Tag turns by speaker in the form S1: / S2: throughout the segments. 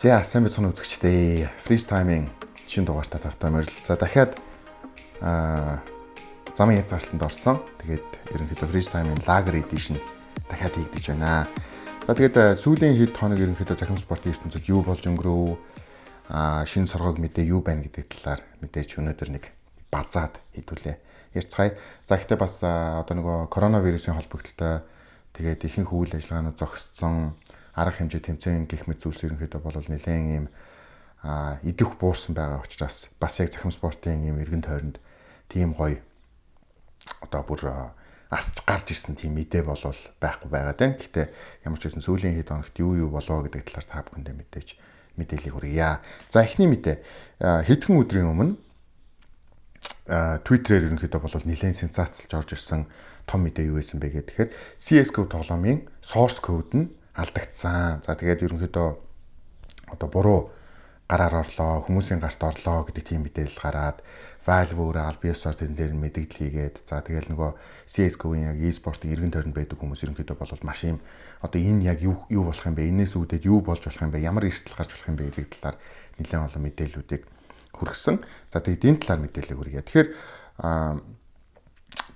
S1: За сайн бацхан үзэгчдээ FreeStime-ийн шинэ дугаартаа тавтай морил. За дахиад замын хязгаарлалтанд орсон. Тэгээд ерөнхийдөө FreeStime-ийн Lager Edition дахиад хийгдэж байна. За тэгээд сүүлийн хэд хоног ерөнхийдөө захим спортын ертөнцид юу болж өнгөрөв? Шинэ соргоог мэдээ юу байна гэдэг талаар мэдээж өнөөдөр нэг базаад хэдүүлээ ярьцгаая. За гэхдээ бас одоо нөгөө коронавирусын холбогдлолтой тэгээд ихэнх үйл ажиллагаанууд зогссон, арга хэмжээ тэмцээн гэх мэт зүйлс ерөнхийдөө бол нэлээд ийм идэх буурсан байгаа учраас бас яг захим спортын ийм эргэн тойронд тийм гоё одоо бүр асч гарч ирсэн тийм мэдээ болвол байхгүй байгаа тань. Гэхдээ ямар ч байсан сүүлийн хэд хоногт юу болоо гэдэг талаар та бүхэндээ мэдээж мэдээлэл хүргье. За эхний мэдээ хэдхэн өдрийн өмнө Twitter-ээр ерөнхийдөө бол нэлээд сенсацлж орж ирсэн том мэдээ юу байсан бэ гэхээр CS:GO тоглоомын source code нь алдагдсан. За тэгээд ерөнхийдөө одоо буруу гараар орлоо, хүмүүсийн гарт орлоо гэдэг тийм мэдээлэл гараад Valve өөрөө аль биесээр тэн дээр мэдээлэл хийгээд за тэгээд нөгөө CS:GO-ийн яг e-спортын эргэн тойронд байдаг хүмүүс ерөнхийдөө бол маш юм одоо энэ яг юу болох юм бэ? Энээс үүдээд юу болж болох юм бэ? Ямар эрсдэл гарч болох юм бэ гэдэг талаар нэлээд олон мэдээллүүдийг хүргэсэн. За тэгээд энэ талаар мэдээлэл хүргье. Тэгэхээр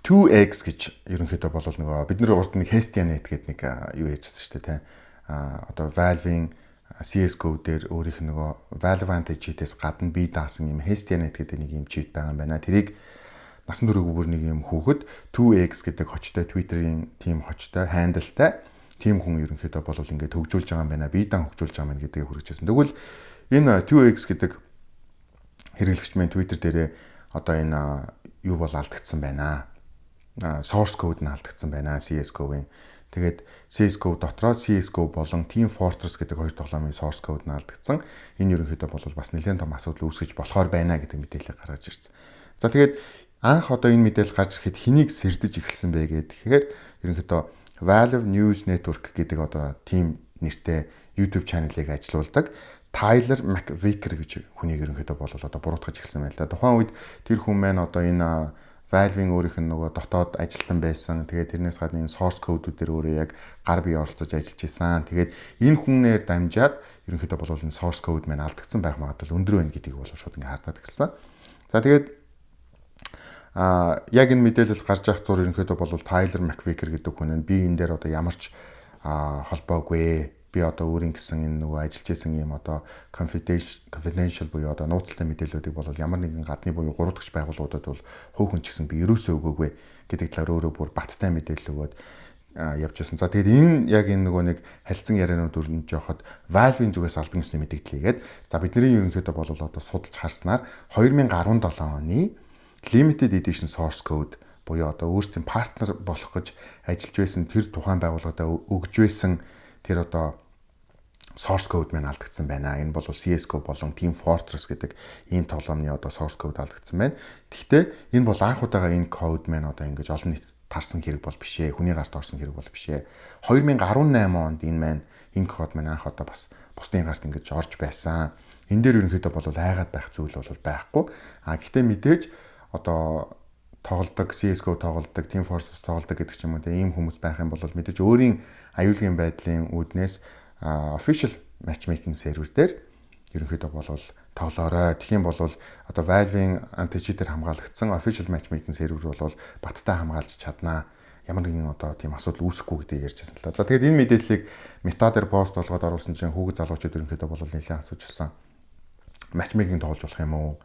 S1: 2x гэж ерөнхийдөө бол нөгөө бид нар урд нэг Hestianet гэдэг нэг юу яжсэн шүү дээ, тийм. Одоо Valve-ийн CS:GO дээр өөрийнх нь нөгөө Valorant cheat-ээс гадна бие даасан юм Hestianet гэдэг нэг юм cheat байгаа юм байна. Тэрийг насан туршийн бүр нэг юм хүүхэд 2x гэдэг хочтой Twitter-ийн team хочтой handle-тай team хүн ерөнхийдөө бол ингээд хөгжүүлж байгаа юм байна. Бие даан хөгжүүлж байгаа юм гэдгийг хүргэжсэн. Тэгвэл энэ 2x гэдэг хэрэглэгч маань Twitter дээрээ одоо энэ юу бол алдагдсан байна. Source code нь алдагдсан байна CS:GO-ийн. Тэгээд CS:GO дотроо CS:GO болон Team Fortress гэдэг хоёр тоглоомын source code нь алдагдсан. Энэ ерөнхийдөө бол бас нэлээд том асуудал үүсгэж болохоор байна гэдэг мэдээлэл гаргаж ирсэн. За тэгээд анх одоо энэ мэдээлэл гарч ирэхэд хэнийг сэрдэж эхэлсэн бэ гэхээр ерөнхийдөө Valve News Network гэдэг одоо team нэртэй YouTube channel-ыг ажилуулдаг Tyler McVicker гэж хүнийг ерөнхийдөө бол одоо буруутгаж эхэлсэн байл да. Тухайн үед тэр хүн маань одоо энэ Valve-ийн өөрийнх нь нөгөө дотоод ажилтан байсан. Тэгээд тэрнээс гадна энэ source code-үүдээр өөрөө яг гар бие оролцож ажиллаж исэн. Тэгээд энэ хүнээр дамжаад ерөнхийдөө бол энэ source code маань алдагдсан байх магадлал өндөр байна гэдгийг бол шууд ингээ хардаад гисэн. За тэгээд яг энэ мэдээлэл гарч явах зур ерөнхийдөө бол Tyler McVicker гэдэг хүн нь би энэ дээр одоо ямар ч холбоогүй. Би одоо өөрийн гэсэн энэ нөгөө ажиллаж исэн юм одоо confidential буюу одоо нууцтай мэдээллүүдийг бол ямар нэгэн гадны буюу гурвдагч байгууллагуудад бол хувь хүн ч гэсэн би ерөөсөө өгөөгүй гэдэг талаар өөрөө бүр баттай мэдээлэл өгөөд явж байсан. За тэгээд энэ яг энэ нөгөө нэг харилцан ярианууд өрнөж явахад Valve-ийн зүгээс албан ёсны мэдээлэл хийгээд за бидний ерөнхийдөө бол одоо судалж харснаар 2017 оны limited edition source code буюу одоо өөрсдийн партнер болох гэж ажиллаж байсан тэр тухайн байгууллагад өгж байсан тэр одоо source code маань алдагдсан байна. Энэ бол CS:GO болон Team Fortress гэдэг ийм тоглоомны одоо source code алдагдсан байна. Гэхдээ энэ бол анх удаага энэ code маань одоо ингэж олон нийтэд тарсан хэрэг бол биш ээ. Хүний гарт орсон хэрэг бол биш ээ. 2018 онд энэ код маань анх удаа бас бусдын гарт ингэж орж байсан. Энэ дээр ерөнхийдөө бол айгаад байх зүйл бол байхгүй. Гэхдээ мэдээж одоо тоглодог, CS:GO тоглодог, Team Fortress тоглодог гэдэг ч юм уу ийм хүмүүс байх юм бол мэдээж өөрийн аюулгын байдлын үүднээс official matchmaking сервер дээр ерөнхийдөө бол тоглоорой. Тэгэх юм бол одоо Valve-ийн anti-cheater хамгаалагдсан official matchmaking сервер бол баттай хамгаалж чаднаа. Ямар нэгэн одоо тийм асуудал үүсэхгүй гэдгийг ярьжсэн л та. За тэгээд энэ мэдээллийг Meta дээр пост болгоод оруулсан чинь хүүхэд залуучууд ерөнхийдөө бол нэлээд асууж ирсэн. Matchmaking тоглож болох юм уу?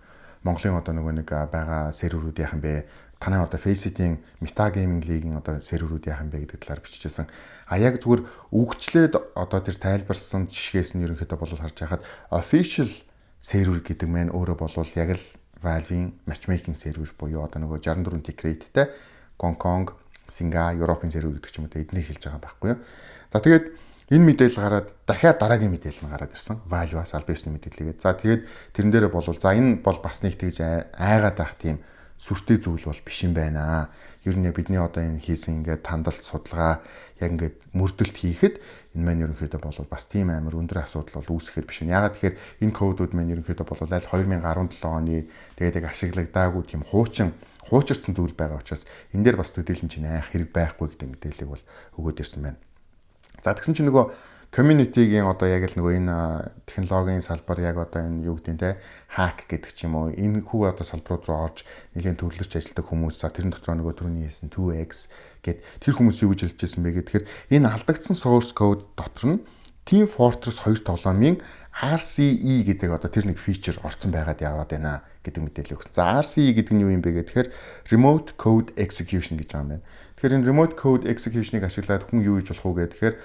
S1: Монголын одоо нэг байгаа серверүүд яах юм бэ? Танай одоо Faceit-ийн Meta Gaming League-ийн одоо серверүүд яах юм бэ гэдэг талаар бичижсэн. Яг зүгээр үгчлээд одоо тэр тайлбарсан жишгээс нь ерөнхийдөө бол харж байхад official сервер гэдэг маань өөрөө бол яг л Valve-ийн matchmaking сервер буюу одоо нөгөө 64 tick rate-тэй Гонконг, Сингапур, Европын сервер гэдэг ч юм уу эднийг хэлж байгаа байхгүй юу. За тэгээд энэ мэдээлэл гараад дахиад дараагийн мэдээлэл нь гараад ирсэн. Valve-аас аль биесний мэдээлэлгээд. За тэгээд тэрэн дээрээ бол за энэ бол бас нэг тэгж айгаад байх тийм сүртэй зүйл бол биш юм байна. Ер нь бидний одоо энэ хийсэн ингээд тандалт судалгаа яг ингээд мөрдөлт хийхэд энэ маань ерөнхийдөө бол бас тийм амар өндөр асуудал бол үүсэхээр биш юм. Ягаад тэгэхээр энэ кодууд маань ерөнхийдөө бол аль 2017 оны тэгээд яг ашиглагдаагүй тийм хуучирсан зүйл байгаа учраас энэ дээр бас төдийлөн чинь айх хэрэг байхгүй гэдэг мэдээллийг бол өгөөд ирсэн байна. За тэгсэн чинь нөгөө community-гийн одоо яг л нөгөө энэ технологийн салбар яг одоо энэ юу гэдэг нь те hack гэдэг ч юм уу энэ хүү одоо салбарууд руу орж нэлийн төрлөж ажилладаг хүмүүс за тэрэн дотор нөгөө түрүүний хэлсэн 2x гэд тэр хүмүүс юу гэж хэлжсэн бэ гэхээр энэ алдагдсан source code дотор нь Team Fortress 2 тоглоомын RCE гэдэг одоо тэр нэг фичер орсон байгаад яваад байна гэдэг мэдээлэл өгсөн. За RCE гэдэг нь юу юм бэ гэхээр Remote Code Execution гэж байгаа юм байна. Тэгэхээр энэ Remote Code Execution-ыг ашиглаад хүн юу хийж болох вэ гэхээр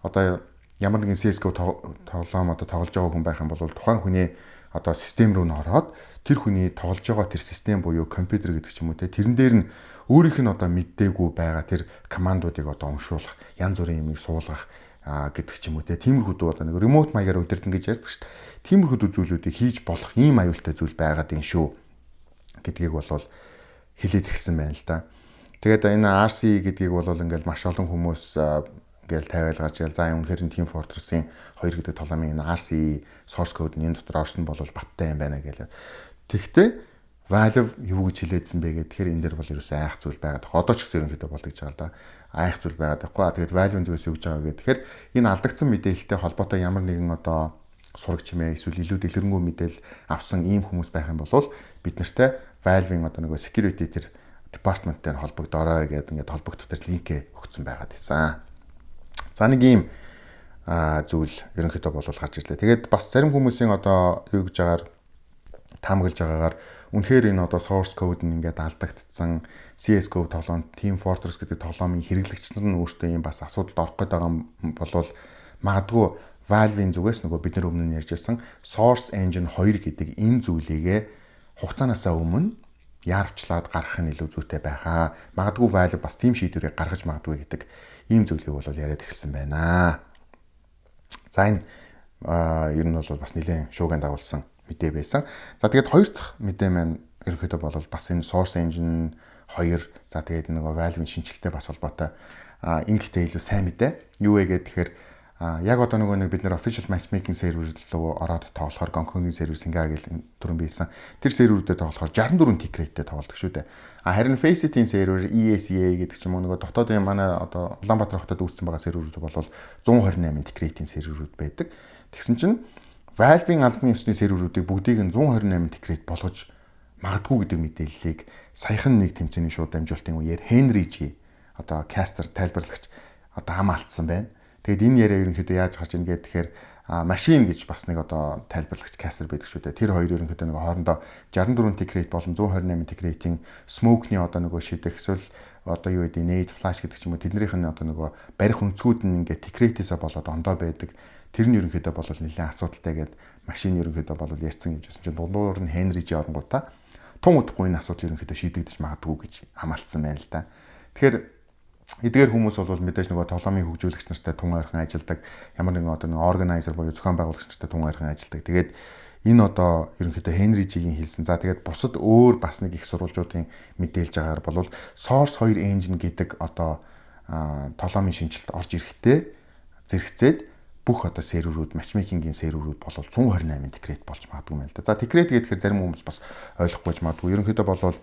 S1: одоо ямар нэгэн CS:GO тоглоом одоо тоглож байгаа хүн байх юм бол тухайн хүний одоо систем рүү н ороод тэр хүний тоглож байгаа тэр систем буюу компьютер гэдэг ч юм уу те тэрэн дээр нь өөрийнх нь одоо мэддэггүй байгаа тэр командуудыг одоо уншуулах, янз бүрийн юмыг суулгах гэдэг ч юм уу те тиймэрхүү одоо нэг ремоут маягаар удирдах гэж ярьдаг шүү дээ. Тиймэрхүү зүйлүүдийг хийж болох ийм аюултай зүйл байгаад ин шүү гэдгийг бол хэлээд гисэн байна л да. Тэгээд энэ RC гэдгийг бол ингээл маш олон хүмүүс ингээл тавиал гарч ял за үнэхээр Team Fortress-ийн 2 гэдэг тоглоомын энэ RC source code нь энэ дотор орсон бол баттай юм байна гэлээ. Тэгтээ Valve юу гэж хэлээдсэн бэ гэхээр энэ дэр бол ерөөсөө айх зүйл байгаад одоо ч гэсэн ерөнхийдөө бол гэж байгаа л да. Айх зүйл байгаад байхгүй. Тэгээд Valve-ын зүйлс юу гэж байгаа гэхээр энэ алдагдсан мэдээлэлтэй холбоотой ямар нэгэн одоо сураг чимээ эсвэл илүү дэлгэрэнгүй мэдээлэл авсан ийм хүмүүс байх юм бол бид нартай Valve-ийн одоо нөгөө security тэр департаменттай холбогдорой гэдэг ингээд холбогдох тэр линкээ өгсөн байгаад байсан. За нэг ийм зүйл ерөнхийдөө бол гарч ирлээ. Тэгээд бас зарим хүмүүсийн одоо юу гэж байгаагаар таамаглаж байгаагаар үнэхээр энэ одоо source code нь ингээд алдагдсан CS:GO тоглоом Team Fortress гэдэг тоглоомын хэрэглэгч нар нь өөрсдөө ийм бас асуудалд орох гээд байгаа юм болвол магадгүй Valve-ийн зүгээс нөгөө бид нар өмнө нь ярьж байсан Source Engine 2 гэдэг энэ зүйлийгээ хугацаанаасаа өмнө яарвчлаад гаргах нь илүү зүйтэй байхаа. Магадгүй Valve бас тийм шийдвэрийг гаргаж магадгүй гэдэг ийм зүйлийг бол яриад эхэлсэн байна. За энэ ер нь бол бас нэлээд шуугиан дагуулсан мэдээ байсан. За тэгээд хоёр дахь мэдээ маань ерөнхийдөө бол бас энэ Source Engine 2 за тэгээд нөгөө Valve-ийн шинжилттэй бас холбоотой энэ гэхдээ илүү сайн мэдээ. Юу вэ гэхээр яг одоо нөгөө нэг бид нэр official matchmaking server руу ороод тоглохоор Gongkonгийн сервер Синга гэл түрүүн биелсэн. Тэр серверүүдэд тоглохоор 64 tick rate-тэй тоглодог шүү дээ. Харин Faceit-ийн сервер ESEA гэдэг ч юм уу нөгөө дотоодын манай одоо Улаанбаатар хотод үүссэн байгаа серверүүд бол 128 tick rate-ийн серверүүд байдаг. Тэгсэн чинь Valve-ийн албаны ёсны серверүүдийг бүгдийг нь 128 tick rate болгож магадгүй гэдэг мэдээллийг саяхан нэг тэмцээний шууд дамжуулалтын үеэр Henry G одоо caster тайлбарлагч одоо хамаалтсан байна. Тэгэд энэ яриа ерөнхийдөө яаж гарч ийн гэхээр машин гэж бас нэг одоо тайлбарлагч caster байдаг шүү дээ. Тэр хоёр ерөнхийдөө нэг хоорондоо 64 tick rate болон 128 tick rate-ийн smoke-ны одоо нөгөө шийдэх эсвэл одоо юу гэдэг nade flash гэдэг ч юм уу тэднийх нь одоо нөгөө барих өнцгүүд нь ингээд tick rate-ээсээ болоод ондоо байдаг. Тэр нь ерөнхийдөө бол нэлээд асуудалтай гэдэг машин ерөнхийдөө бол ярьсан гэж байсан чинь дундуур нь Henry G оронгуудаа тун удахгүй энэ асуудал ерөнхийдөө шийдэгдэж магадгүй гэж хамаалцсан байна л да. Тэгэхээр эдгээр хүмүүс бол мэдээж нөгөө тоглоомын хөгжүүлэгч нартай тун ойрхон ажилладаг, ямар нэгэн одоо нэг органайзер буюу зохион байгуулагч нартай тун ойрхон ажилладаг. Тэгээд энэ одоо ерөнхийдөө Henry G-ийн хэлсэн. За тэгээд бусад өөр бас нэг их сурвалжуудын мэдээлж байгаагаар бол Source 2 engine гэдэг одоо тоглоомын шинжилт орж ирэхдээ зэрэгцээд бүх одоо серверүүд, matchmaking-ийн серверүүд бол 128 tick rate болж магадгүй юм л да. За tick rate гэхээр зарим хүмүүс бас ойлгохгүй магадгүй. Ерөнхийдөө бол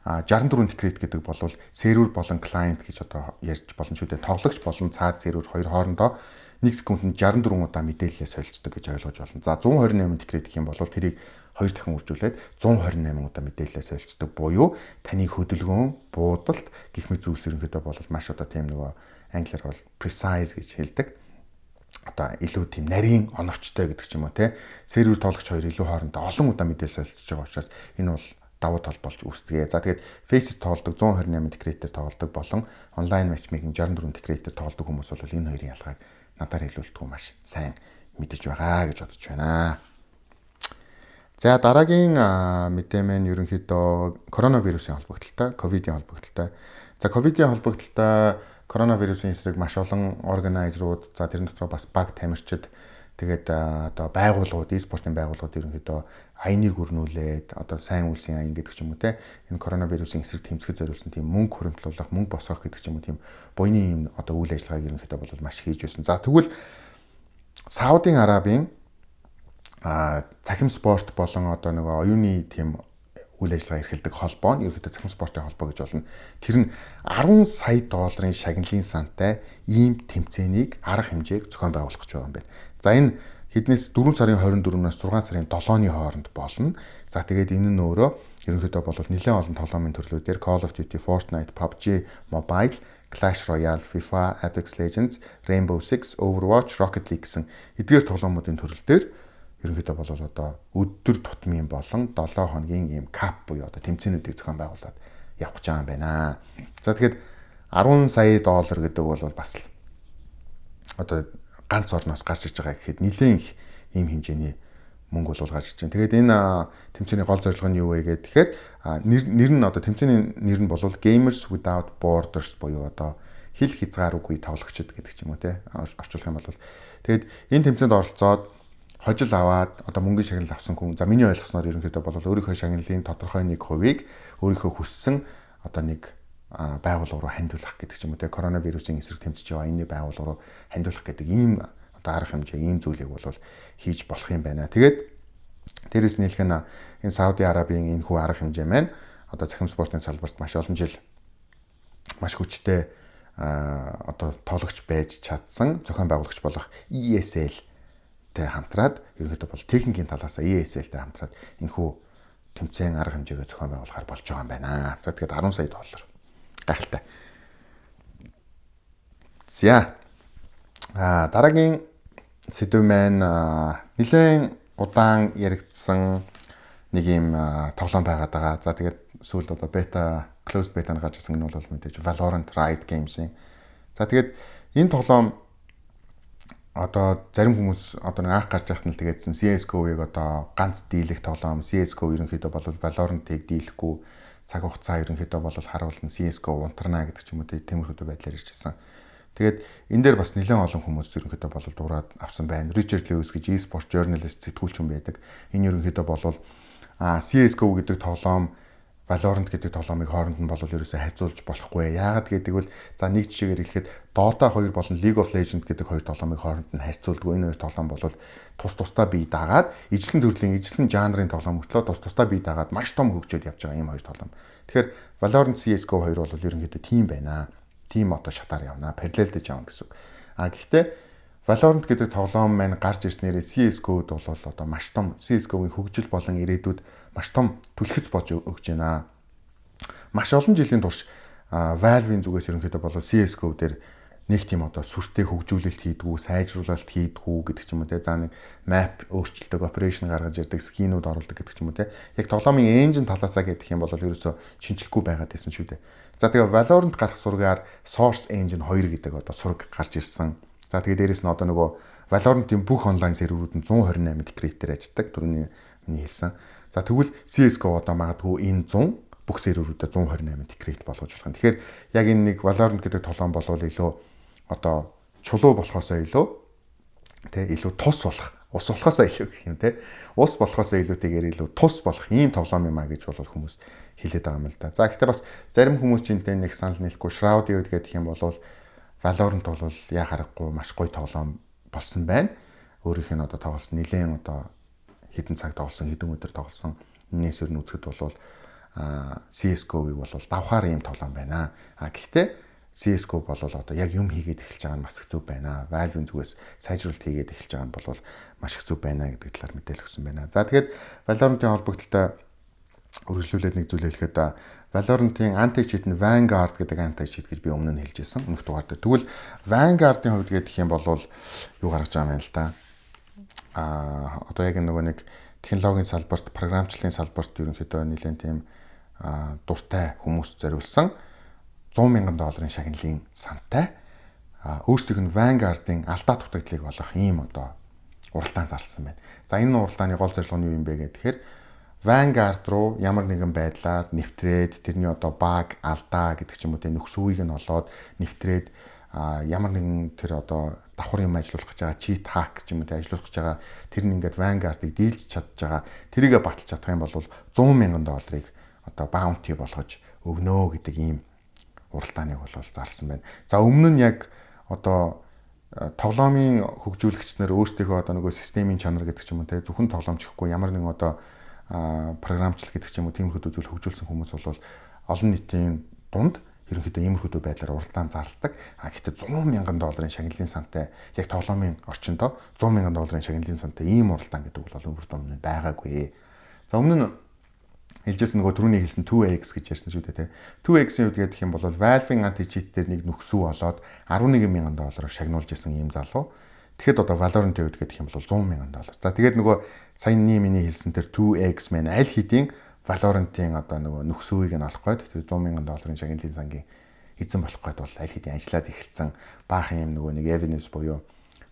S1: 64 tick rate гэдэг бол сервер болон client гэж одоо ярьж болно шүү дээ. Тоглогч болон цаад сервер хоёр хоорондоо 1 секундэд 64 удаа мэдээлэлээ солилцдог гэж ойлгож байна. За 128 tick rate гэх юм бол тэрийг 2 дахин үржүүлээд 128 удаа мэдээлэлээ солилцдог буюу таны хөдөлгөөн, буудалт гэх мэт зүйлс ерөнхийдөө бол маш одоо тийм нөгөө англиар бол precise гэж хэлдэг. Одоо илүү тийм нарийн оновчтой гэдэг ч юм уу те. Сервер тоглогч хоёр илүү хоорондоо олон удаа мэдээлэл солилцож байгаа учраас энэ бол давуу тал болж үүсдэг. За тэгээд Faceit тоглодог 128 tick rate-ээр тоглодог болон онлайн матчмейкинг 64 tick rate-ээр тоглодог хүмүүс бол энэ хоёрын ялгааг надаар хэлүүлдэг маш сайн мэдэж байгаа гэж бодож байна. За дараагийн мэдээ маань ерөнхийдөө коронавирусын холбогдлолтой, ковидын холбогдлолтой. За ковидын холбогдлолтой коронавирусын эсрэг маш олон органайзерууд, за тэрэн дотор бас баг тамирчид тэгээд одоо байгууллагууд, e-спортын байгууллагууд ерөнхийдөө аяныг өрнүүлээд одоо сайн үйлсийн аян гэдэг ч юм уу те энэ коронавирусын эсрэг тэмцэхэд зориулсан тийм мөнгө хуримтлуулах, мөнгө босгох гэдэг ч юм уу тийм буйны юм одоо үйл ажиллагааг ерөнхийдөө бол маш хийж байсан. За тэгвэл Саудын Арабын цахим спорт болон одоо нөгөө оюуны тийм үйл ажиллагаа эрхэлдэг холбоо нь ерөнхийдөө цахим спортын холбоо гэж болно. Тэр нь 10 сая долларын шагналын сантай ийм тэмцээнийг арга хэмжээг зохион байгуулах гэж байгаа юм байна. За энэ хэднээс 4 сарын 24-нөөс 6 сарын 7-ны хооронд болно. За тэгээд энэ нь өөрөө ерөнхийдөө бол нэлээд олон тоглоомын төрлүүдээр Call of Duty, Fortnite, PUBG Mobile, Clash Royale, FIFA, Apex Legends, Rainbow Six, Overwatch, Rocket League гэсэн эдгээр тоглоомуудын төрөлдөр ерөнхийдөө бол одоо өдөр тутмын болон 7 хоногийн ийм кап буюу одоо тэмцээнүүдийг зохион байгуулад явах гэж байгаа юм байна. За тэгэхээр 10 сая доллар гэдэг бол бас одоо ганц орноос гарч иж байгаа гэхэд нэлээд их ийм хэмжээний мөнгө бол гарч иж байна. Тэгээд энэ тэмцээний гол зорилго нь юу вэ гэхээр нэр нь одоо тэмцээний нэр нь бол Gamers Without Borders буюу одоо хил хязгааргүй тоглогчид гэдэг ч юм уу те орчуулах юм бол тэгээд энэ тэмцээнд оролцоод хожил аваад одоо мөнгөний шагнал авсан хүн за миний ойлгосноор ерөнхийдөө бол өөрийнхөө шагналын тодорхой нэг хувийг өөрийнхөө хүссэн одоо нэг байгууллага руу хандуулах гэдэг ч юм уу те коронавирусын эсрэг тэмцэж байгаа энэ байгууллага руу хандуулах гэдэг ийм одоо арга хэмжээ ийм зүйлийг бол хийж болох юм байна. Тэгээд дээрэс нь хэлэх нь энэ Сауди Арабийн энэ хүү арга хэмжээ маань одоо цахим спортын салбарт маш олон жил маш хүчтэй одоо тоглогч байж чадсан зохион байгуулагч болох ESL тэй хамтраад ерөнхийдөө бол техникийн талаас ESL-тэй хамтраад энэхүү тэмцээн арга хэмжээгээ зохион байгуулахаар болж байгаа юм байна. За тэгээд 10 сая доллар. Гайхалтай. За. Дараагийн сэдв маань нэлээд удаан яригдсан нэг юм тоглоом байгаад байгаа. За тэгээд сүүлд одоо бета, closed beta-ны гарч ирсэн нь бол мэдээж Valorant Riot Games-ийн. За тэгээд энэ тоглоом одоо зарим хүмүүс одоо нэг анх гарч байхад нь л тэгээдсэн CS:GO-ыг одоо ганц дийлэх тоглоом CS:GO ерөнхийдөө бол Valorant-ыг дийлэхгүй цаг хугацаа ерөнхийдөө бол харуулна CS:GO унтарна гэдэг ч юм уу тиймэрхүү байдлаар иржсэн. Тэгээд энэ дээр бас нэлээд олон хүмүүс ерөнхийдөө бол дураад авсан байна. Richard Lewis гэж e-sport journalist сэтгүүлч хүн байдаг. Энэ ерөнхийдөө бол CS:GO гэдэг тоглоом Valorant гэдэг тоглоомыг хооронд нь бол ерөөсөө харьцуулж болохгүй. Яагаад гэдэг бол за нэг жишээгээр хэлэхэд Dota 2 болон League of Legends гэдэг хоёр тоглоомыг хооронд нь харьцуулдаг. Энэ хоёр тоглоом бол тус тусдаа бие даагаад ижлэн төрлийн ижлэн жанрын тоглоом мөртлөө тус тусдаа бие даагаад маш том хөгжөөд явж байгаа ийм хоёр тоглоом. Тэгэхээр Valorant CS:GO 2 бол ерөнхийдөө тийм байна. Тийм одоо шатаар явна. Параллелдэж явна гэсэн үг. Гэхдээ Valorant гэдэг тоглоом маань гарч ирснээрээ CS:GO-д бол одоо маш том CS:GO-гийн хөгжил болон ирээдүйд маш том түлхэц болж өгч байна. Маш олон жилийн турш Valve-ийн зүгээс ерөнхийдөө бол CS:GO дээр нэг тийм одоо сүртэй хөгжүүлэлт хийдгүү, сайжруулалт хийдгүү гэдэг ч юм уу те. За нэг map өөрчлөлтөг, operation гаргаж ирдэг, скинүүд оруулдаг гэдэг ч юм уу те. Яг тоглоомын engine талаасаа гэх юм бол ерөөсөө шинжилгүй байгаад байсан шүү дээ. За тэгээ Valorant гарах сургаар Source Engine 2 гэдэг одоо сураг гарч ирсэн. За тэгээ дээрэс нь одоо нөгөө Valorant-ийн бүх онлайн серверүүд нь 128 декретээр ажилладаг. Түрүүний миний хэлсэн. За тэгвэл CS:GO одоо магадгүй энэ 100 бүх серверүүдэд 128 декрет болгож болох юм. Тэгэхээр яг энэ нэг Valorant гэдэг тоглоом болвол илүү одоо чулуу болохоосоо илүү тэ илүү тус болох, ус болохоосоо илүү гэх юм те. Ус болохоосоо илүүтэйгээр илүү тус болох ийм тоглоом юм а гэж бол хүмүүс хэлээд байгаа юм л да. За гэхдээ бас зарим хүмүүс ч энтэй нэг санал нийлэхгүй Shroud гэдэг юм бол Valorant бол яа харахгүй маш гоё тоглоом болсон байна. Өөрийнх нь одоо тоглосон нэлээд одоо хэдэн цаг тоглосон, хэдэн өдөр тоглосон. Энээс өөр нь үзэхэд бол CS:GO-ыг бол давхаар ийм тоглоом байна. Гэхдээ CS:GO бол одоо яг юм хийгээд эхэлж байгаа нь бас хэцүү байна. Valve-ийн зүгээс сайжруулалт хийгээд эхэлж байгаа нь бол маш хэцүү байна гэдэг талаар мэдээлэл өгсөн байна. За тэгээд Valorant-ийн холбогдлолтой үргэлжлүүлээд нэг зүйл хэлэхэд Valorant-ийн anti-cheat нь Vanguard гэдэг anti-cheat гэж би өмнө нь хэлжсэн. Өмнөх дугаар дээр. Тэгвэл Vanguard-ийн хувьд гэх юм бол юу гаргаж байгаа юм л да. Одоо яг нөгөө нэг технологийн салбарт, програмчлалын салбарт ерөнхийдөө нэлээд тийм дуртай хүмүүс зориулсан $100,000 шагналын сантай өөрсдийнх нь Vanguard-ийн алдаа дутагдлыг олох ийм одоо уралдаан зарласан байна. За энэ уралдааны гол зорилго нь юу юм бэ гэхээр Vanguard руу ямар нэгэн байдлаар нэвтрээд тэрний одоо баг, алдаа гэдэг ч юм уу тэ нөхцөлийг нь олоод нэвтрээд ямар нэгэн тэр одоо давхар юм ажиллуулах гэж байгаа cheat hack ч юм уу тэ ажиллуулах гэж байгаа тэр нь ингээд Vanguard-ыг дийлж чадж байгаа тэрийгэ баталж чадах юм бол $100,000 одоо bounty болгож өгнө гэдэг ийм уралдааныг бол зарласан байна. За өмнө нь яг одоо тоглоомын хөгжүүлэгч нар өөрсдийнхөө одоо нөгөө системийн чанар гэдэг ч юм уу те зөвхөн тоглоомч гэхгүй ямар нэгэн одоо програмчлал гэдэг ч юм уу тиймэрхүү зүйл хөгжүүлсэн хүмүүс бол олон нийтийн дунд ерөнхийдөө иймэрхүү байдлаар уралдаан зарладаг. Гэхдээ $100,000 шагналын сантай яг тоглоомын орчиндөө $100,000 шагналын сантай ийм уралдаан гэдэг бол өвөр томны байгаагүй. За өмнө нь хэлжсэн нөгөө түрүүний хэлсэн 2X гэж ярьсан шүү дээ. 2X-ийн үед гэх юм бол Valve-ийн anti-cheat дээр нэг нөхсүү болоод $11,000 шагнуулж исэн ийм залуу. Тэгэхэд одоо Valorant-ийн үед гэх юм бол $100,000. За тэгээд нөгөө саяны миний хэлсэн тэр 2X мэн аль хэдийн Valorant-ийн одоо нөгөө нөхсөөийг нь олох гээд тэр $100,000 шагналын сангийн эзэн болох гээд бол аль хэдийн ажиллаад эхэлсэн баахан юм нөгөө нэг evidence буюу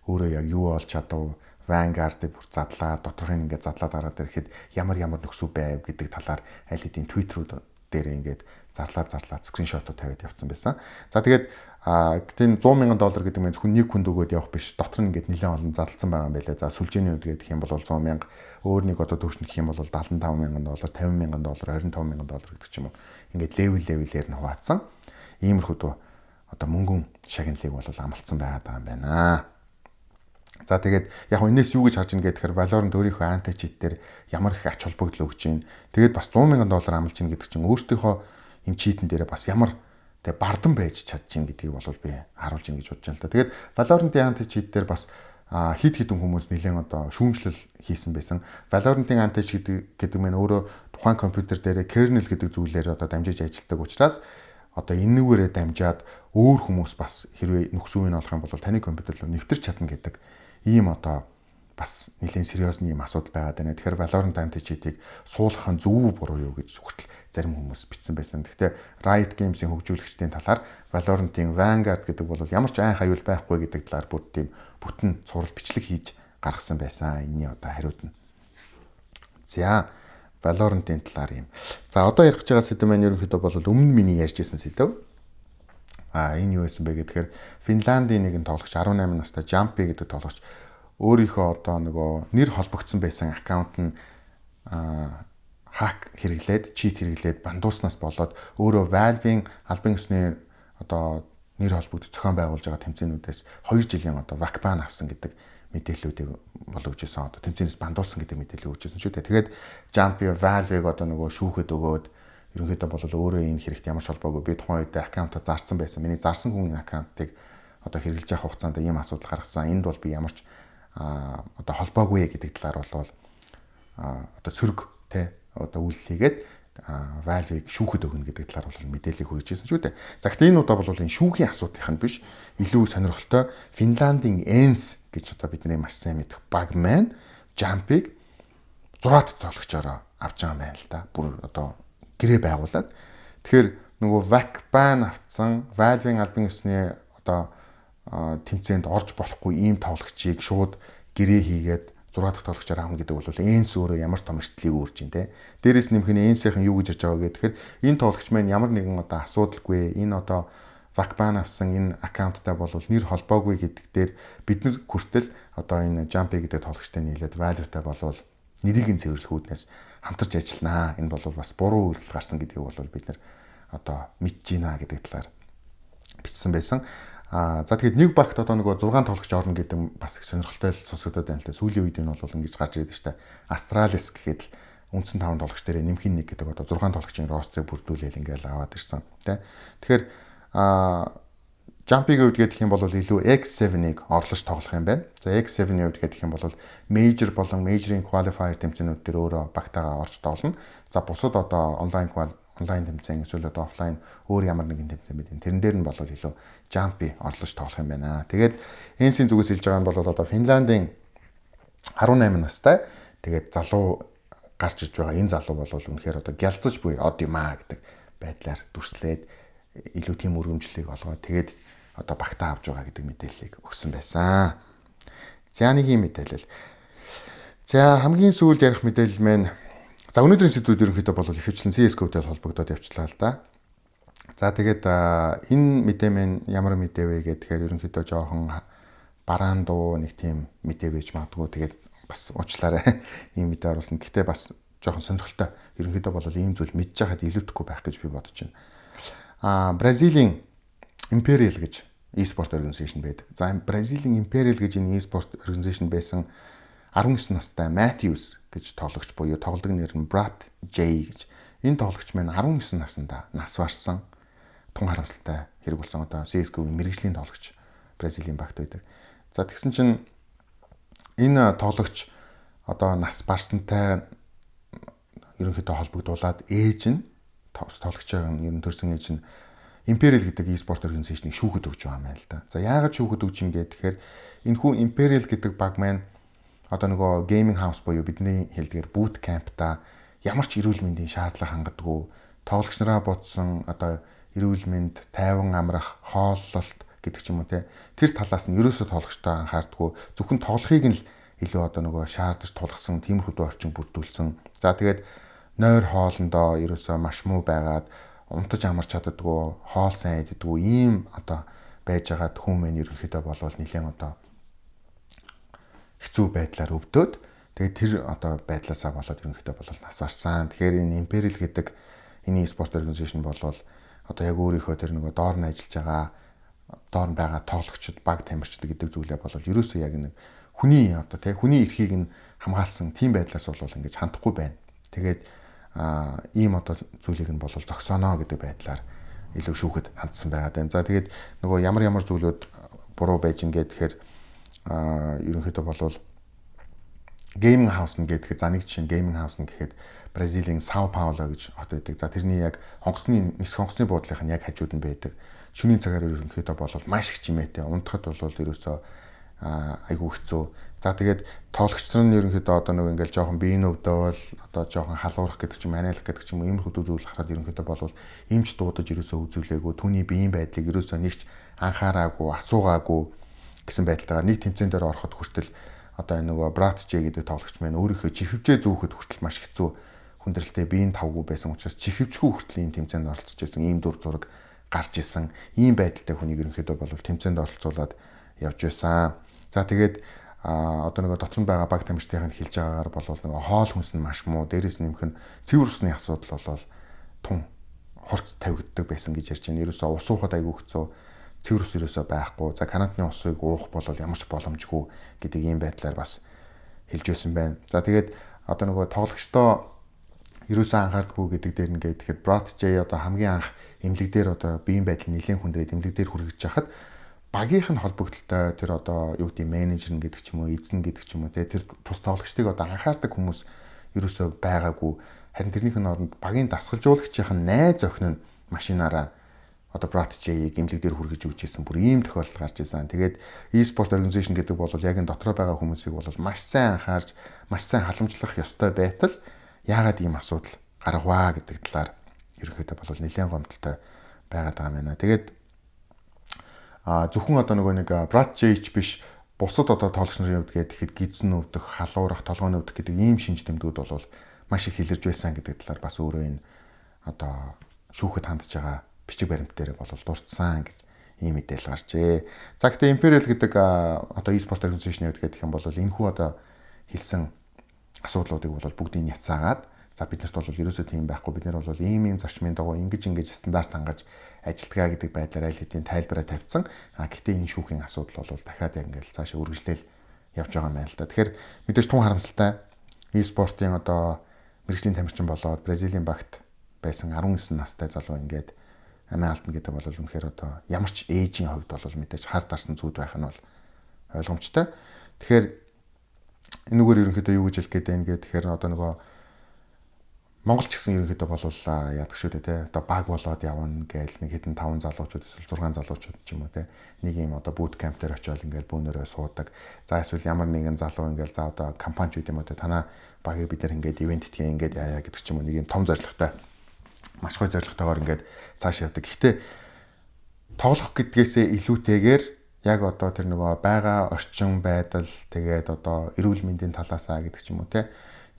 S1: өөрөө яг юу болж чадав Vanguard-ыг бүр задлаа, доторхын ингээд задлаад гараад ирэхэд ямар нөхсүү байв гэдэг талаар аль хэдийн твиттерүүд дээр ингээд зарлаад скриншотууд тавиад явцсан байсан. За тэгээд гэдэг $100,000 гэдэг нь хүн нэг хүнд өгөөд явах биш. Дотор нь ингээд нэлээд олон зарлцсан байгаа юм байлаа. За сүлжээний үед гэх юм бол 100,000, өөр нэг одоо төвшин гэх юм бол $75,000, $50,000, $25,000 гэдэг ч юм уу. Ингээд левелээр нь хуваацсан. Иймэрхүү одоо мөнгөн шагналыг бол амлцсан байгаа юм байна. За тэгээд яг энэс юу гэж харж ийн гэхээр Valorant өөрийнхөө anti-cheat дээр ямар их ач холбогдол өгч ийн. Тэгээд бас $100,000 амлж ийн гэдэг чинь өөртөөхөө энэ cheat-эн дээр бас ямар тэг бардан байж чадчих гэдгийг бол би харуулж ийн гэж бодож байна л да. Тэгээд Valorant-ийн anti-cheat дээр бас хит хитэн хүмүүс нэлээд одоо шүүмжлэл хийсэн байсан. Valorant-ийн anti-cheat гэдэг нь өөрөө тухайн компьютер дээр kernel гэдэг зүйлээр одоо дамжиж ажилладаг учраас одоо энэвээрээ дамжаад өөр хүмүүс бас хэрвээ нөхсөө нь олох юм бол таны компьютер руу нэвтэрч чадна гэдэг ийм одоо бас нэлээд сериосны юм асуудал байгаад байна. Тэгэхээр Valorant anti-cheat-ийг суулгах нь зөв буруу юу гэж хүртэл зарим хүмүүс бичсэн байсан. Гэхдээ Riot Games-ийн хөгжүүлэгчдийн талаар Valorant-ийн Vanguard гэдэг бол ямар ч айн хаюул байхгүй гэдэг талаар бүр тийм бүтэн цуврал бичлэг хийж гаргасан байсан. Энэний одоо хариуд нь. За Valorant-ийн талаар юм. За одоо ярих гэж байгаа сэдв маань ерөнхийдөө бол өмнө миний ярьжсэн сэдв. Энэ юу байсан бэ гэхээр Финландийн нэгэн тоглогч 18 настай Jumpy гэдэг тоглогч өөрийнхөө одоо нөгөө нэр холбогдсон байсан аккаунт нь хак хэрэглээд, чит хэрэглээд бандууснаас болоод өөрөө Valve-ийн албан ёсны одоо нэр холбогдох зохион байгуулж байгаа тэмцээнүүдээс 2 жилийн одоо вак бан авсан гэдэг мэдээллүүдийг бол өгч ирсэн. Одоо тэмцээнээс бандуулсан гэдэг мэдээлэл өгч ирсэн шүү дээ. Тэгээд Jumpy Valve-ыг одоо нөгөө шүүхэд өгөөд ерөнхийдөө бол өөрөө энэ хэрэгт ямар ч холбоогүй. Би тухайн үед аккаунтаа зарсан байсан. Миний зарсан хүн энэ аккаунтыг одоо хэрэглэж явах хугацаанд ийм асуудал гаргасан. Энд бол би ямар ч одоо холбоогүй гэдэг талаар бол одоо сөрөг те одоо үйлчлэгээд Valve-ыг шүүхэд өгнө гэдэг талаар бол мэдээлэл хүргэж ирсэн шүү дээ. За гэхдээ энэ удаа бол энэ шүүхийн асуудлынх нь биш. Илүү сонирхолтой Финландийн ENCE гэж одоо бидний маш сайн мэдэх Bagman Jumpy-г 6 тоглогчоор авч байгаа юм байна л да. Бүр одоо гэрээ байгуулад. Тэгэхээр нөгөө вак бан авцсан Valve-ийн албан ёсны одоо тэмцээнд орж болохгүй ийм тоглогчийг шууд гэрээ хийгээд 6 дахь тоглогчоор авах гэдэг бол ENCE өөрөө ямар ч том эрсдлийг үүрж ин тэ. Дээрээс нэмэх нь ENCE-ийн юу гэж ярьж байгаа гэхээр энэ тоглогч маань ямар нэгэн одоо асуудалгүй энэ одоо вак бан авсан энэ аккаунттай бол нэр холбоогүй гэдэг дээр бид нар хүртэл одоо энэ Jumpy гэдэг тоглогчтой нийлээд Valve-тай болвол нэрийг нь цэвэрлэхүүднээс хамтарч ажилланаа. Энэ бол бас буруу үйлдэл гарсан гэдгийг бол бид нар одоо мэдж байна гэдэг талаар бичсэн байсан. За тэгээд нэг багт одоо нөгөө 6 тоглогч орно гэдэг бас их сонирхолтой сонсогдоод байна л да. Сүүлийн үед энэ бол ингэж гарч ирээд штэ. Astralis гэхэд л үндсэн 5 тоглогч дээр нэмхийн нэг гэдэг одоо 6 тоглогчийн рострыг бүрдүүлээл ингээл аваад ирсэн. Тэ. Тэгэхээр Jumpy-гийн үед гэх юм бол илүү X7-ыг орлож тоглох юм байна. За X7-ийн үед гэх юм бол major болон major-ийн qualifier тэмцээнүүд дээр өөрөө багтаага орж тоглоно. За бусад одоо онлайн тэмцээн эсвэл одоо офлайн өөр ямар нэгэн тэмцээн байдаг. Тэрэн дээр нь бол илүү Jumpy орлож тоглох юм байна. Тэгээд ENCE-ийн зүгээс хэлж байгаа нь бол одоо Финландийн 18 настай тэгээд залуу гарч иж байгаа. Энэ залуу бол үнэхээр одоо гялцаж буй од юм аа гэдэг байдлаар дүрслээд илүү тийм өргөмжлөлийг олгоод тэгээд одоо багтаа авч байгаа гэдэг мэдээллийг өгсөн байсан. За нэг юм мэдээлэл. За хамгийн сүүлд ярих мэдээлэл маань за өнөөдрийн сэдвүүд ерөнхийдөө бол ихэвчлэн CS:GO-тэй холбогдоод явчлаа л да. За тэгээд энэ мэдээ маань ямар мэдээ вэ гэхээр ерөнхийдөө жоохон бараан дуу нэг тийм мэдээ байж магадгүй. Тэгээд бас уучлаарай. Ийм мэдээ оруулсан. Гэтэ бас жоохон сонирхолтой. Ерөнхийдөө бол ийм зүйл мэдж байхад илүүтэхгүй байх гэж би бодож байна. Бразилийн Imperial гэж e-sport organization байдаг. За Бразилийн Imperial гэж энэ e-sport organization байсан 19 настай Matthews гэж тоглогч буюу тоглодог нэр нь Brat J гэж. Энэ тоглогч маань 19 наснда нас барсан. Тун харамсалтай хэрэг болсон. Одоо CS:GO-ийн мэргэжлийн тоглогч Бразилийн багт байдаг. За тэгсэн чинь энэ тоглогч одоо нас барсантай ерөнхийдөө холбогдуулаад ээж нь тоглогчоо ер нь төрсэн ээж нь Imperial гэдэг e-спорт организашныг шүүхэд өгч байгаа юм байна л да. За яагаад шүүхэд өгч юм бэ гэхээр энэ хүн Imperial гэдэг баг маань одоо нөгөө гейминг хаус буюу бидний хэлдгээр boot camp-та ямар ч эрүүл мэндийн шаардлага хангадаггүй тоглогч нараа бодсон одоо эрүүл мэнд, тайван амрах, хооллолт гэдэг ч юм уу те тэр талаас нь ерөөсөө тоглогчтой анхаардаггүй зөвхөн тоглохыг нь л илүү одоо нөгөө шаардаж тулгсан тиймэрхүү орчин бүрдүүлсэн. За тэгээд нойр хоолндоо ерөөсөө маш муу байгаад унтаж амарч чаддаггүй, хоол сайн иддэггүй ийм одоо байж байгаа хүмүүс ерөнхийдөө болвол нэлээд одоо хэцүү байдлаар өвдөөд тэгээд тэр одоо байдлаасаа болоод ерөнхийдөө болвол нас барсан. Тэгэхээр энэ Imperial гэдэг энэ e-спорт организашн болвол одоо яг өөрийнхөө тэр нөгөө доор нь ажиллаж байгаа доор нь байгаа тоглогчид, баг тамирчид гэдэг зүйлээ болвол ерөөсөө яг нэг хүний одоо тий хүний эрхийг нь хамгаалсан тийм байдлаас болвол ингэж хандахгүй байна. Тэгээд ийм одоо зүйлийг нь бол зогсооно гэдэг байдлаар илүү шүүхэд хандсан байгаа юм. За тэгээд нөгөө ямар зүйлүүд буруу байж ингээд тэгэхээр ерөнхийдөө бол гейминг хаус нь гэдэг за нэг жишээ гейминг хаус нь гэхэд Бразилийн Сао Пауло гэж хот байдаг. За тэрний яг нис хонгоцны буудлынх нь яг хажууд нь байдаг. Шөнийн цагаар ерөнхийдөө бол маш их чимээтэй. Унтахад бол ерөөсөө айгүй хэцүү. За тэгээд тоглогчдор нь ерөнхийдөө одоо нэг ингээл жоохон биеийн өвдөөл одоо жоохон халуурах гэдэг ч юм ханиалах гэдэг ч юм иймэрхүү зүйл харахад ерөнхийдөө бол эмч дуудаж ерөөсөө үзүүлээгүй түүний биеийн байдлыг ерөөсөө нэгч анхаараагүй асуугаагүй гэсэн байдалтайгаар нэг тэмцээн дээр ороход хүртэл одоо энэ нөгөө Brat J гэдэг тоглогч маань өөрийнхөө чихвжээ зүүхэд хүртэл маш хэцүү хүндрэлтэй биеийн тавгүй байсан учраас чихвжгүй хүртэл ийм тэмцээнд оролцож байсан ийм дүр зураг гарч исэн ийм байдалтай хүнийг ерөнхийдөө бол тэмцээнд оролцуулаад явж байсан. За тэгээд одоо нөгөө дотор нь байгаа баг тамирчдын хэлж байгаагаар бол нөгөө хоол хүнс нь маш муу, дээрээс нэмэх нь цэвэр усны асуудал бол тун хурц тавигддаг байсан гэж ярьж байна. Ерөөсөө ус уухад айгүй хэцүү, цэвэр ус ерөөсөө байхгүй. За канадны усыг уух бол ямар ч боломжгүй гэдэг ийм байдлаар бас хэлж байсан байна. За тэгээд одоо нөгөө тоглогчдоо ерөөсөө анхаардаггүй гэдэг дээр ингээд тэгэхэд Brat J одоо хамгийн анх эмнэлэг дээр одоо биеийн байдал нэлээд хүндрээд эмнэлэг дээр хүргэж яхад багийнх нь холбогдолтой тэр одоо юу гэдэг менежер гэдэг ч юм уу эзэн гэдэг ч юм уу тэр тус тоглогчдыг одоо анхаардаг хүмүүс ерөөсөө байгаагүй. Харин тэрнийх нь оронд багийн дасгалжуулагчийн найз охин нь машинаараа одоо Brat J-ийг эмнэлэг дээр хүргэж өгч ирсэн бүр ийм тохиолдол гарч ирсэн. Тэгээд e-sport organization гэдэг бол яг энэ дотроо байгаа хүмүүсийг бол маш сайн анхаарч маш сайн халамжлах ёстой байтал яагаад ийм асуудал гаргаваа гэдэг талаар ерөнхийдөө бол нэлээд гомдолтой байгаад байгаа юм байна. Тэгээд зөвхөн одоо нөгөө нэг Brat J-ч биш бусад одоо тоглогч нарын хувьд гэхэд гидсэн өвдөх, халуурах, толгойн өвдөх гэдэг ийм шинж тэмдгүүд бол маш их илэрж байсан гэдэг талаар бас өөрөө энэ одоо шүүхэд хандж байгаа бичиг баримт дээр бол дурдсан гэж ийм мэдээлэл гарчээ. За гэхдээ Imperial гэдэг одоо e-sport организашны хувьд гэх юм бол энэ хүү одоо хэлсэн асуудлуудыг бол бүгдийг няцаагаад за биднэрт бол ерөөсөө тийм байхгүй. Бид нар бол ийм зарчмын дагуу ингэж стандарт хангаж ажилтгаа гэдэг байдлаар аль хэдийн тайлбараа тавьсан. Гэхдээ энэ шүүхийн асуудал бол дахиад яг ингээл цаашаа үргэлжлээл явж байгаа юм байна л да. Тэгэхээр мэдээж тун харамсалтай e-спортын одоо мэргэжлийн тамирчин болоод Бразилийн багт байсан 19 настай залуу ингээд амиа алтна гэдэг бол үнэхээр одоо ямар ч ээжийн хувьд бол мэдээж хар дарсан зүйл байх нь бол ойлгомжтой. Тэгэхээр энэгээр ерөнхийдөө юу гэж хэлэх гээд байна гэхээр одоо нөгөө Монгол ч гэсэн ерөнхийдөө бол яадаг шүү дээ тий. Одоо баг болоод явна гээл нэг хэдэн 5 залуучууд эсвэл 6 залуучууд ч юм уу тий. Нэг юм одоо boot camp дээр очиод ингээл бөөнөрөө суудаг. За эсвэл ямар нэгэн залуу ингээл за одоо компани ч үгүй юм уу тий. Танаа багийг бид нар ингээд ивент хийгээ ингээд яа гэдэг ч юм уу нэг юм том зорилготой маш гоё зорилготойгоор ингээд цааш явдаг. Гэхдээ тоглох гэдгээсээ илүүтэйгээр яг одоо тэр нөгөө байгаа орчин байдал тэгээд одоо эрүүл мэндийн талаасаа гэдэг ч юм уу тий.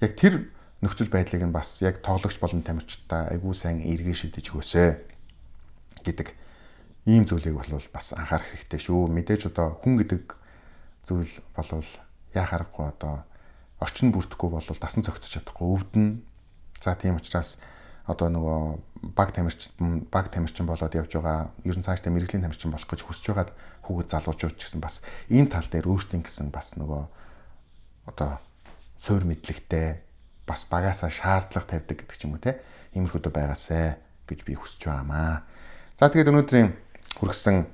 S1: Яг тэр нөхцөл байдлыг нь бас яг тоглогч болон тамирчдаа айгүй сайн эргээр шийдэж өгөөсэй гэдэг ийм зүйлийг бол бас анхаарах хэрэгтэй шүү. Мэдээж одоо хүн гэдэг зүйл бол яхаарахгүй одоо орчин бүрдэхгүй бол дасан цогцож чадахгүй өвдөн. За тийм учраас одоо нөгөө баг тамирчин болоод явж байгаа ер нь цаашдаа мэргэжлийн тамирчин болох гэж хүсэж байгаа хүүхэд залуучууд ч гэсэн бас энэ тал дээр өөрсдийн гэсэн бас нөгөө одоо суур мэдлэгтэй бас багаасаа шаардлага тавьдаг гэдэг ч юм уу те. Иймэрхүү байгаасай гэж би хүсэж байгаамаа. За тэгээд өнөөдрийн хүргэсэн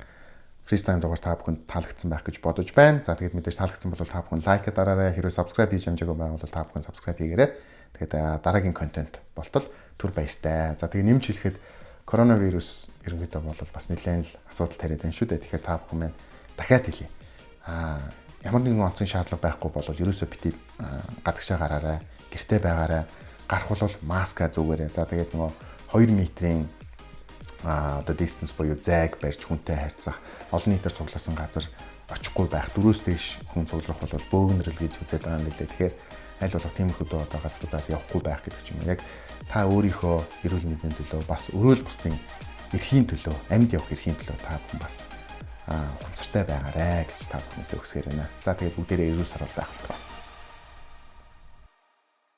S1: FreeStyle дугаар та бүхэнд таалагдсан байх гэж бодож байна. За тэгээд мэдээж таалагдсан бол та бүхэн лайк дараарай. Хэрвээ subscribe хийж амжаагүй байвал та бүхэн subscribe хийгээрэй. Тэгээд дараагийн контент болтол түр баяртай. За тэгээд нэмж хэлэхэд коронавирус ерөнхийдөө бол бас нэлээд л асуудал тариад байна шүү дээ. Тэгэхээр та бүхэн маань дахиад хэлье. Ямар нэгэн онцгой шаардлага байхгүй бол ерөөсөө бити гадагшаа гараарай. Гэртээ байгаарай. Гарах бол маска зүгээрэй. За тэгээд нөгөө 2 метрийн одоо distance буюу зайг барьж хүнтэй харьцах, олон нийтээр цугласан газар очихгүй байх, 4-өөс дээш хүн цуглах бол бөөгнөрөл гэж үзээд байгаа юм лээ. Тэгэхээр аль болох тиймэрхүү одоо газруудаар явахгүй байх гэдэг ч юм. Яг та өөрийнхөө эрүүл мэндийн төлөө бас өрөөл бусдын эрхийн төлөө, амьд явах эрхийн төлөө та бүхэн бас ухамсартай байгаарэ гэж та бүхнээс өгсгөр байна. За тэгээд бүгдээрээ эрүүл сарвал байх болтугай.